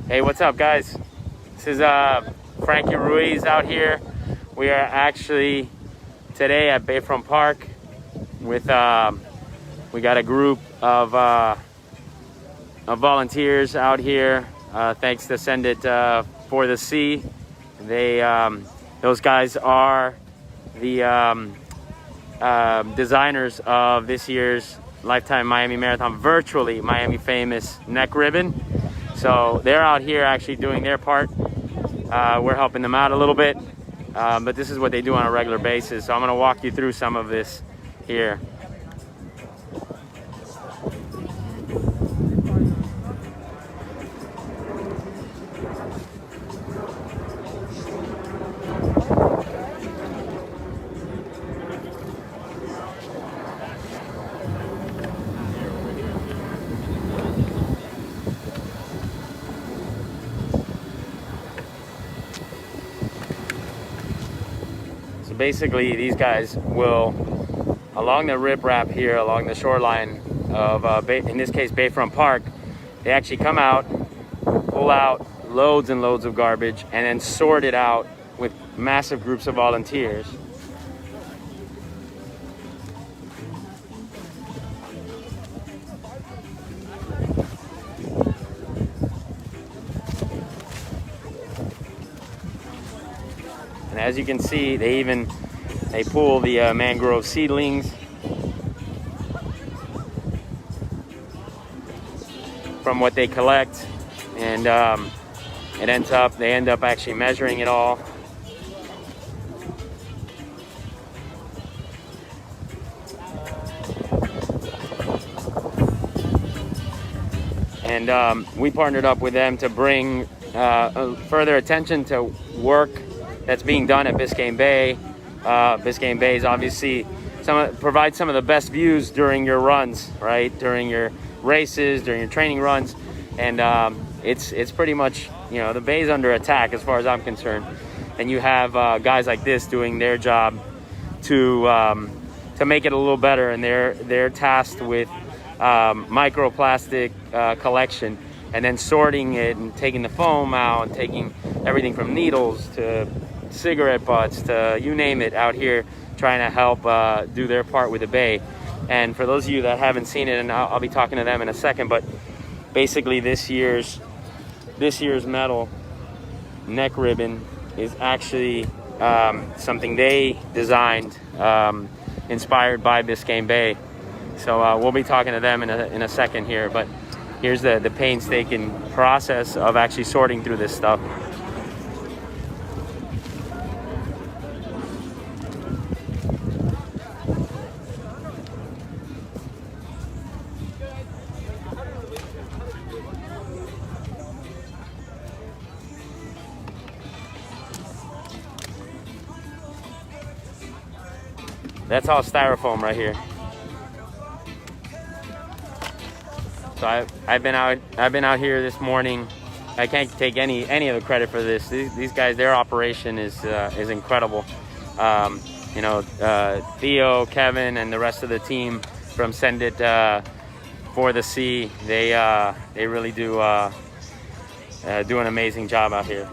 Hey, what's up, guys? This is Frankie Ruiz out here. We are actually today at Bayfront Park with we got a group of volunteers out here. Thanks to SendIt4TheSea. They those guys are the designers of this year's Lifetime Miami Marathon, virtually Miami famous neck ribbon. So they're out here actually doing their part. We're helping them out a little bit, but this is what they do on a regular basis. So I'm going to walk you through some of this here. Basically, these guys will, along the riprap here, along the shoreline of, in this case, Bayfront Park, they actually come out, pull out loads and loads of garbage, and then sort it out with massive groups of volunteers. And as you can see, they pull the mangrove seedlings from what they collect, and they end up actually measuring it all. And we partnered up with them to bring further attention to work that's being done at Biscayne Bay. Biscayne Bay is obviously provides some of the best views during your runs, right? During your races, during your training runs, and it's pretty much, you know, the bay's under attack as far as I'm concerned. And you have guys like this doing their job to make it a little better, and they're tasked with microplastic collection, and then sorting it and taking the foam out and taking everything from needles to cigarette butts to you name it out here, trying to help do their part with the bay. And for those of you that haven't seen it, and I'll be talking to them in a second, but basically this year's medal neck ribbon is actually something they designed, inspired by Biscayne Bay. So we'll be talking to them in a second here, but here's the painstaking process of actually sorting through this stuff. That's all styrofoam right here. So I've been out here this morning. I can't take any of the credit for this. These guys, their operation is incredible. You know, Theo, Kevin, and the rest of the team from SendIt4TheSea, they really do an amazing job out here.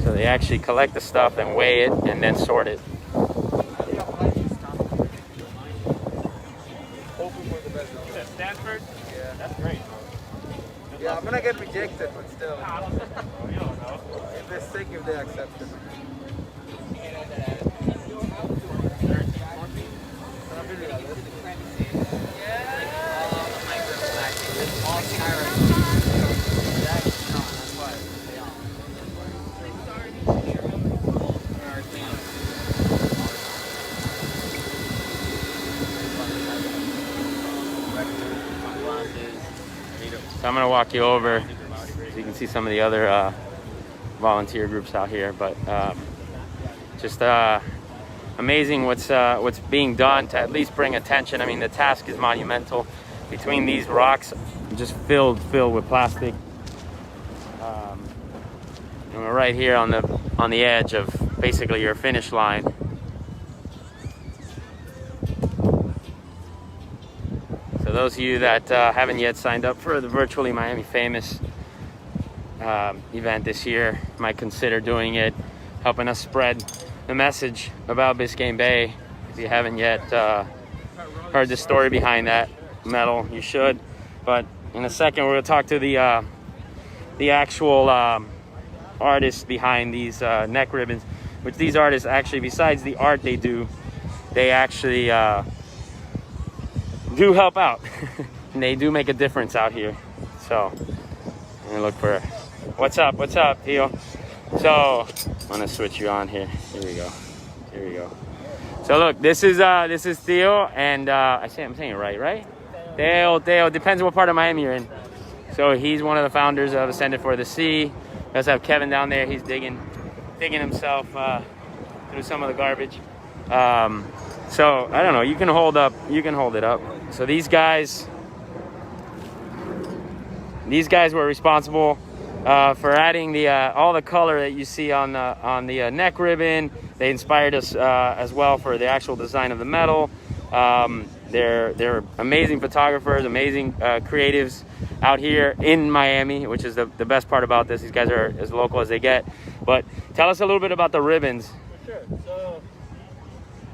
So they actually collect the stuff and weigh it and then sort it. Stanford? Yeah, that's great. Yeah, I'm gonna get rejected, but still. You don't know. If they're sick, if they accept it. So I'm going to walk you over so you can see some of the other volunteer groups out here, but just amazing what's being done to at least bring attention. I mean, the task is monumental. Between these rocks, just filled with plastic. And we're right here on the edge of basically your finish line. those of you that haven't yet signed up for the Virtually Miami Famous event this year, might consider doing it, helping us spread the message about Biscayne Bay. If you haven't yet heard the story behind that medal, you should. But in a second, we're going to talk to the actual artists behind these neck ribbons, which these artists actually, besides the art they do, they actually do help out. And they do make a difference out here. So I'm gonna look for, what's up, Theo? So I'm gonna switch you on here. Here we go. So look, this is Theo, and I'm saying it right? Theo, depends on what part of Miami you're in. So he's one of the founders of SendIt4TheSea. We also have Kevin down there. He's digging himself through some of the garbage. So I don't know. You can hold it up. So these guys were responsible for adding all the color that you see on the neck ribbon. They inspired us as well for the actual design of the medal. They're amazing photographers, amazing creatives out here in Miami, which is the best part about this. These guys are as local as they get. But tell us a little bit about the ribbons. Sure. So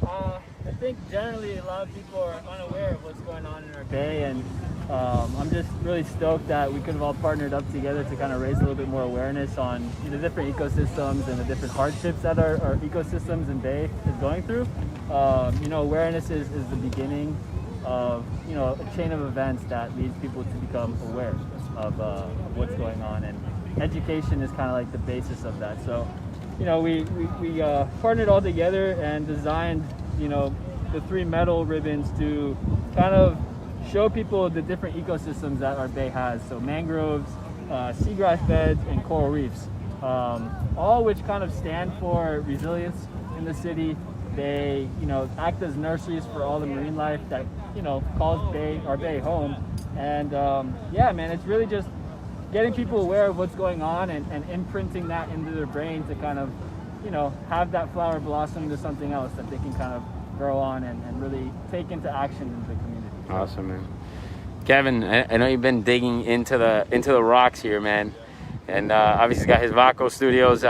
I think generally a lot of people are unaware of what's going on in our bay, and I'm just really stoked that we could have all partnered up together to kind of raise a little bit more awareness on the different ecosystems and the different hardships that our ecosystems and bay is going through. Awareness is the beginning of a chain of events that leads people to become aware of what's going on, and education is kind of like the basis of that. So we partnered all together and designed the 3 metal ribbons to kind of show people the different ecosystems that our bay has. So mangroves, seagrass beds, and coral reefs, all which kind of stand for resilience in the city. They act as nurseries for all the marine life that calls our bay home. And yeah, man, it's really just getting people aware of what's going on and imprinting that into their brain to kind of have that flower blossom into something else that they can kind of grow on and really take into action in the community. Awesome, man. Kevin, I know you've been digging into the rocks here, man, and obviously he's got his Vaco Studios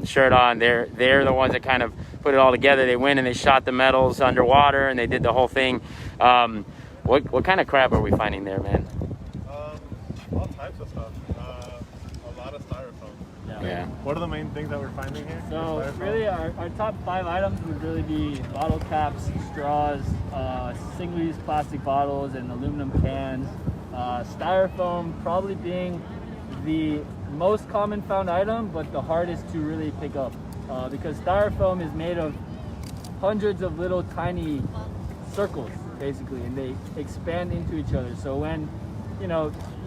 shirt on. They're the ones that kind of put it all together. They went and they shot the medals underwater and they did the whole thing. What kind of crap are we finding there, man? All types of stuff. A lot of styrofoam. Yeah. What are the main things that we're finding here? So really our top 5 items would really be bottle caps, straws, single-use plastic bottles, and aluminum cans. Styrofoam probably being the most common found item, but the hardest to really pick up, because styrofoam is made of hundreds of little tiny circles basically, and they expand into each other. So when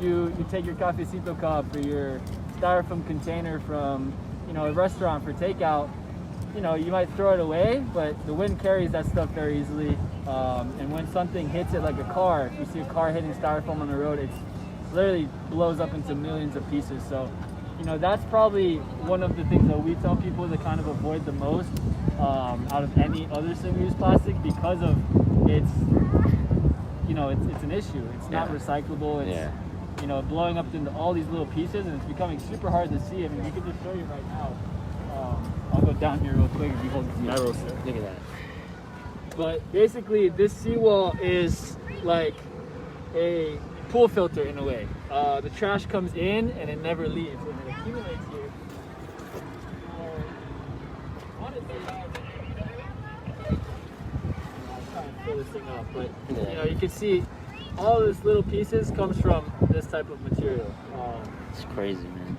you take your cafecito cup or your styrofoam container from a restaurant for takeout, you might throw it away, but the wind carries that stuff very easily, and when something hits it, like a car, if you see a car hitting styrofoam on the road, it literally blows up into millions of pieces. So that's probably one of the things that we tell people to kind of avoid the most out of any other single-use plastic, because of it's an issue. It's not recyclable. It's blowing up into all these little pieces, and it's becoming super hard to see. I mean, we can just show you right now. I'll go down here real quick if you hold the arrows. Look at that. But basically, this seawall is like a pool filter in a way. The trash comes in and it never leaves, and it accumulates here. I'm trying to fill this thing up, but you can see all these little pieces comes from this type of material. It's crazy, man.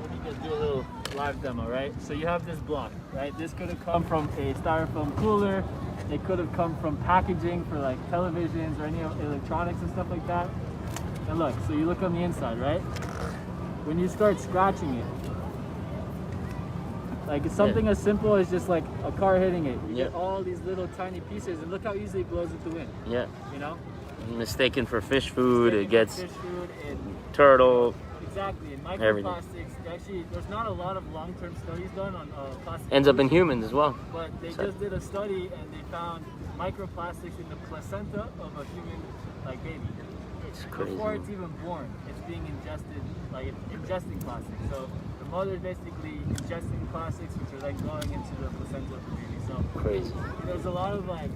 Let me just do a little live demo, right? So you have this block, right? This could have come from a styrofoam cooler. It could have come from packaging for like televisions or any electronics and stuff like that. And look, so you look on the inside, right? When you start scratching it, like it's something as simple as just like a car hitting it. You get all these little tiny pieces, and look how easily it blows with the wind. Yeah. Mistaken for fish food. It gets fish food and turtle. Exactly, and microplastics. Actually, there's not a lot of long-term studies done on plastic. Ends up in humans as well. But they just did a study and they found microplastics in the placenta of a human like baby. It's crazy. Before it's even born, it's being ingested, like it's ingesting plastics. So the mother is basically ingesting plastics, which are then going into the placenta of the baby. So Crazy. there's a lot of like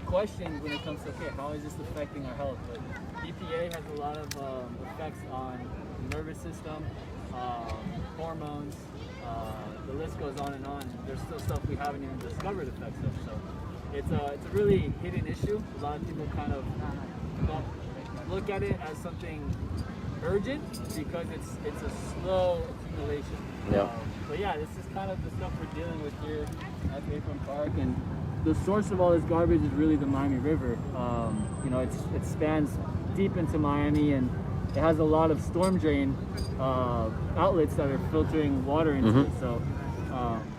questions when it comes to, okay, how is this affecting our health? But EPA has a lot of effects on the nervous system, hormones, the list goes on and on. There's still stuff we haven't even discovered effects of. So it's a really hidden issue. A lot of people kind of don't look at it as something urgent because it's a slow accumulation. Yeah. But yeah, this is kind of the stuff we're dealing with here at Bayfront Park, and the source of all this garbage is really the Miami River. You know, it spans deep into Miami, and it has a lot of storm drain outlets that are filtering water into it. So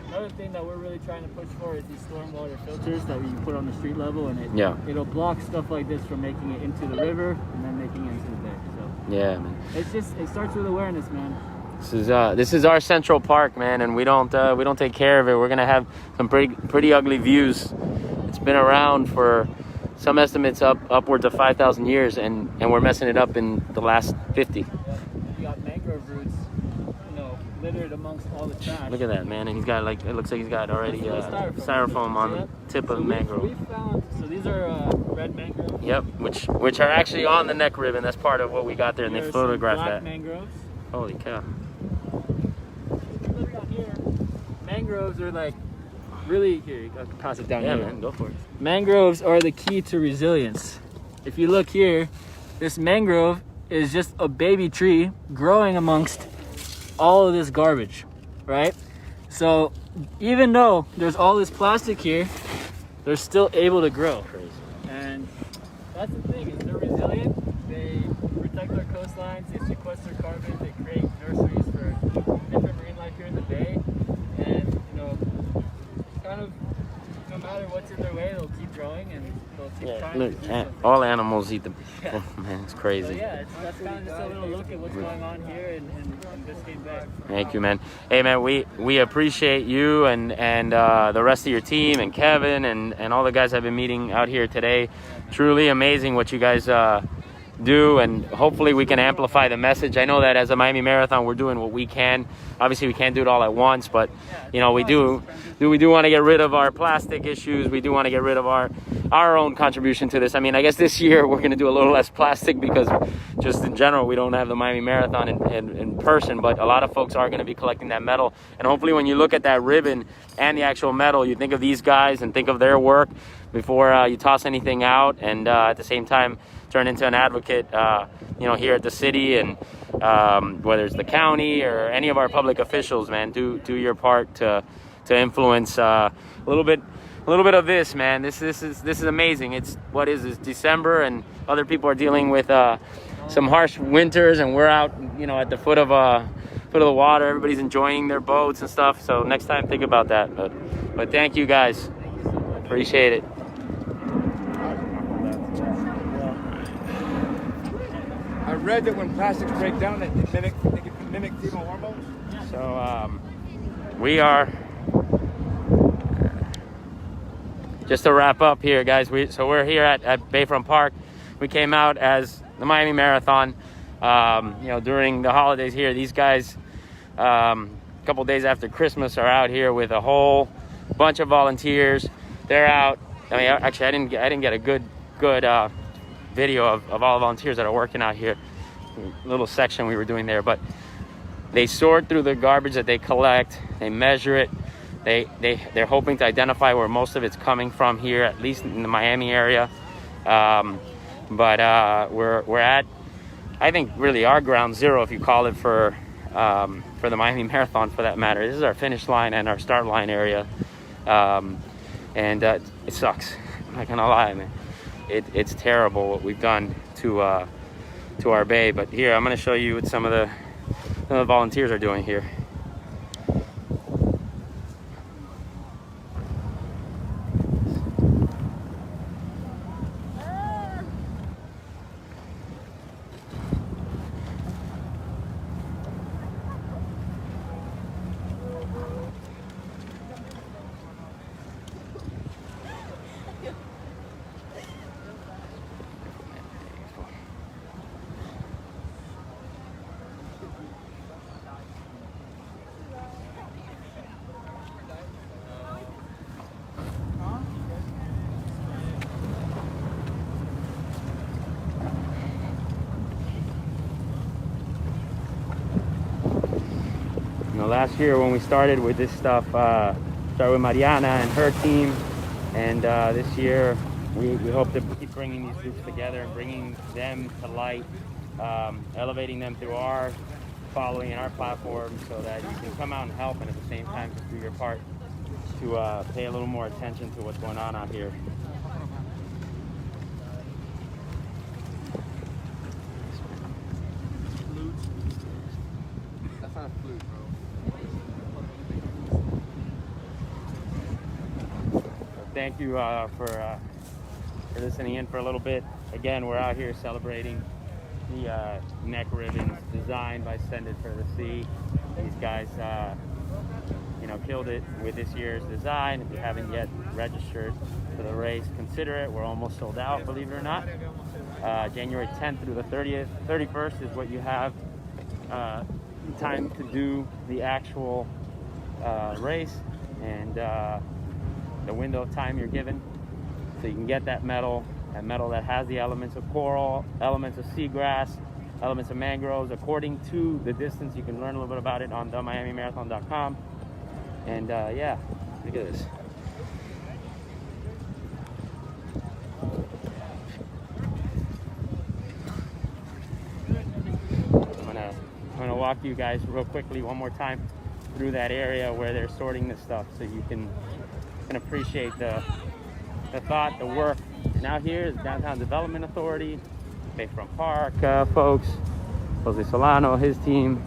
another thing that we're really trying to push for is these stormwater filters that you put on the street level, and it'll block stuff like this from making it into the river and then making it into the bay. So Yeah, man. it starts with awareness, man. This is our Central Park, man, and we don't take care of it. We're gonna have some pretty ugly views. It's been around for some estimates upwards of 5,000 years, and we're messing it up in the last 50. Yeah. You got mangrove roots, you know, littered amongst all the trash. Look at that, man, and he's got it looks like he's got already styrofoam on the tip of the We mangrove. found, so these are red mangroves. Yep, which are actually on the neck ribbon. That's part of what we got there, and they Here are some photographed black that. mangroves. Holy cow! Look down here. Mangroves are like really, here, you can pass it down Yeah, here. man, go for it. Mangroves are the key to resilience. If you look here, this mangrove is just a baby tree growing amongst all of this garbage, right? So even though there's all this plastic here, they're still able to grow. Crazy. And that's the thing, is they're resilient. They protect our coastlines, they sequester carbon, they create nurseries for different marine life here in the bay. And you know, kind of no matter what's in their way, they'll keep growing and they'll keep trying Look, to do something. all animals eat the. Yeah. Oh, man, it's So crazy. yeah, that's kind of just a little look at what's going on here in Biscayne Bay. Thank you, man. Hey, man, we appreciate you and the rest of your team and Kevin and all the guys I've been meeting out here today. Truly amazing what you guys do, and hopefully we can amplify the message. I know that as a Miami Marathon, we're doing what we can. Obviously, we can't do it all at once, but you know, we do want to get rid of our plastic issues. We do want to get rid of our own contribution to this. I mean, I guess this year we're going to do a little less plastic because just in general, we don't have the Miami Marathon in person, but a lot of folks are going to be collecting that metal. And hopefully when you look at that ribbon and the actual metal, you think of these guys and think of their work before you toss anything out, and at the same time turn into an advocate, you know, here at the city, and whether it's the county or any of our public officials, man, do your part to influence a little bit of this, man. This is amazing. It's December, and other people are dealing with some harsh winters, and we're out, you know, at the foot of the water. Everybody's enjoying their boats and stuff. So next time, think about that. But thank you guys. Appreciate it. I read that when plastics break down, they can mimic female hormones. So we are just to wrap up here, guys. We're here at Bayfront Park. We came out as the Miami Marathon. You know, during the holidays here, these guys, a couple days after Christmas, are out here with a whole bunch of volunteers. They're out. I mean, actually, I didn't get a good video of all the volunteers that are working out here. A little section we were doing there, but they sort through the garbage that they collect. They measure it. They're hoping to identify where most of it's coming from here, at least in the Miami area. But we're at, I think, really our ground zero, if you call it, for the Miami Marathon, for that matter. This is our finish line and our start line area, and it sucks. I'm not gonna lie, man. It's terrible what we've done to our bay. But here, I'm gonna show you what some of the volunteers are doing here. know, last year when we started with this stuff, started with Mariana and her team, and this year we hope to keep bringing these groups together and bringing them to light, elevating them through our following and our platform, so that you can come out and help, and at the same time just do your part to pay a little more attention to what's going on out here. That's not a flute, bro. Thank you for listening in for a little bit. Again, we're out here celebrating the neck ribbons designed by SendIt4TheSea. These guys, you know, killed it with this year's design. If you haven't yet registered for the race, consider it. We're almost sold out, believe it or not. January 10th through the 31st is what you have time to do the actual race, and the window of time you're given, so you can get that medal that has the elements of coral, elements of seagrass, elements of mangroves, according to the distance. You can learn a little bit about it on themiamimarathon.com. And yeah, look at this. I'm gonna walk you guys real quickly one more time through that area where they're sorting this stuff, so you can appreciate the thought, the work. And out here is Downtown Development Authority, Bayfront Park folks, Jose Solano, his team,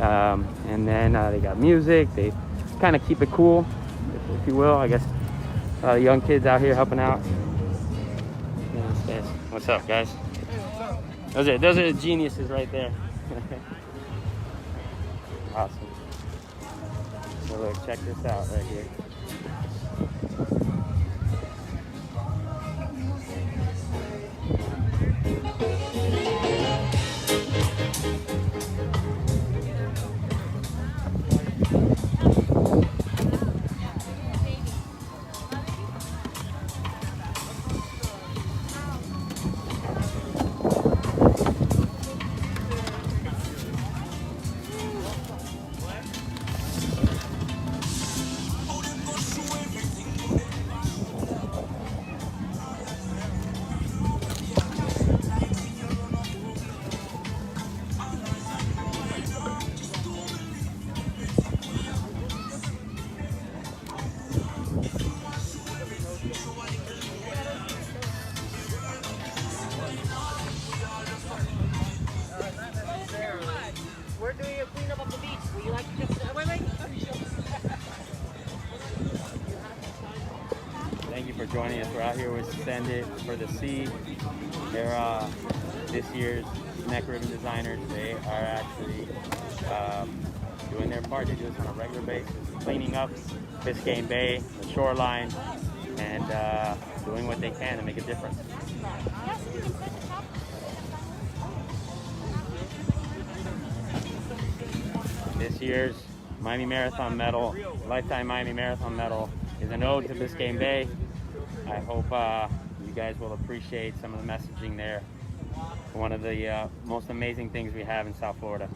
and then they got music. They kind of keep it cool, if you will. I guess a lot of young kids out here helping out. What's up, guys? Those are the geniuses right there. Awesome. So look, check this out right here. We're doing a cleanup of the beach. Would you like to just wait? Thank you for joining us. We're out here with SendIt4TheSea. They're this year's neck ribbon designers. They are actually doing their part. They do this on a regular basis, cleaning up Biscayne Bay, the shoreline, and doing what they can to make a difference. This year's Miami Marathon medal, Lifetime Miami Marathon medal, is an ode to Biscayne Bay. I hope you guys will appreciate some of the messaging there. One of the most amazing things we have in South Florida.